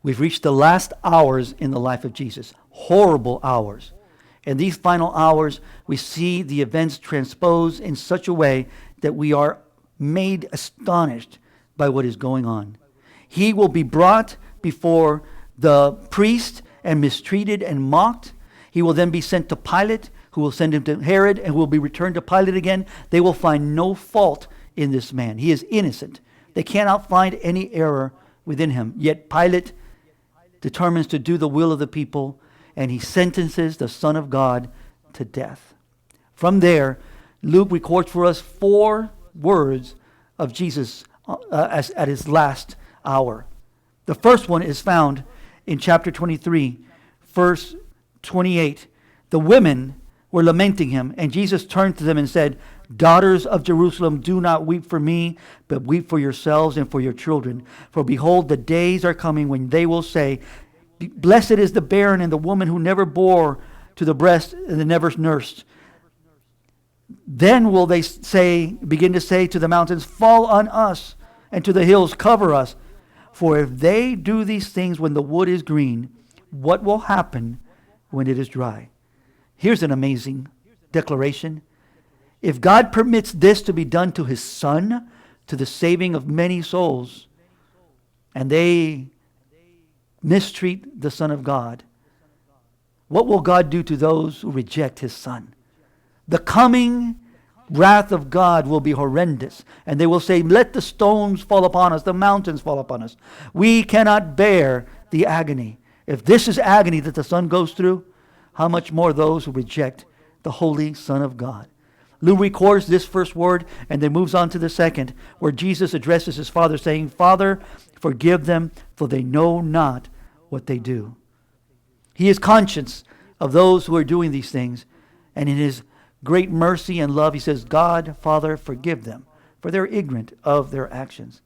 We've reached the last hours in the life of Jesus. Horrible hours. In these final hours, we see the events transposed in such a way that we are made astonished by what is going on. He will be brought before the priest and mistreated and mocked. He will then be sent to Pilate, who will send him to Herod, and will be returned to Pilate again. They will find no fault in this man. He is innocent. They cannot find any error within him. Yet Pilate determines to do the will of the people, and he sentences the Son of God to death. From there, Luke records for us 4 words of Jesus at his last hour. The first one is found in chapter 23, verse 28. The women were lamenting him, and Jesus turned to them and said, "Daughters of Jerusalem, do not weep for me, but weep for yourselves and for your children. For behold, the days are coming when they will say, Blessed is the barren and the woman who never bore to the breast and never nursed. Then will they begin to say to the mountains, Fall on us, and to the hills, cover us. For if they do these things when the wood is green, what will happen when it is dry?" Here's an amazing declaration. If God permits this to be done to his Son, to the saving of many souls, and they mistreat the Son of God, what will God do to those who reject his Son? The coming wrath of God will be horrendous. And they will say, "Let the stones fall upon us, the mountains fall upon us. We cannot bear the agony." If this is agony that the Son goes through, how much more those who reject the Holy Son of God. Luke records this first word and then moves on to the second, where Jesus addresses his Father, saying, "Father, forgive them, for they know not what they do." He is conscious of those who are doing these things, and in his great mercy and love, he says, "God, Father, forgive them, for they're ignorant of their actions."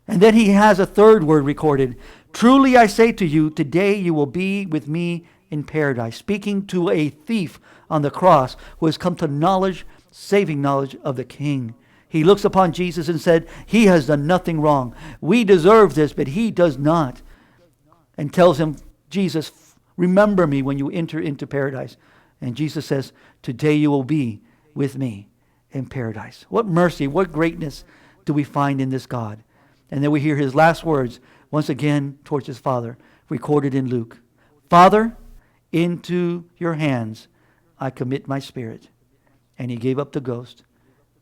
And then he has a third word recorded. "Truly I say to you, today you will be with me in paradise," speaking to a thief on the cross who has come to knowledge, saving knowledge of the King. He looks upon Jesus and said, "He has done nothing wrong. We deserve this, but he does not." And tells him, "Jesus, remember me when you enter into paradise." And Jesus says, "Today you will be with me in paradise." What mercy, what greatness do we find in this God? And then we hear his last words, once again towards his Father, recorded in Luke. "Father, into your hands I commit my spirit." And he gave up the ghost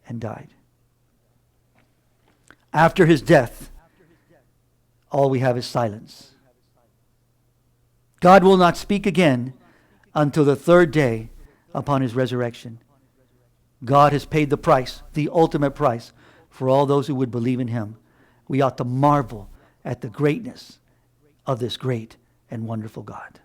and died. After his death, all we have is silence. God will not speak again until the third day upon his resurrection. God has paid the price, the ultimate price, for all those who would believe in him. We ought to marvel at the greatness of this great and wonderful God.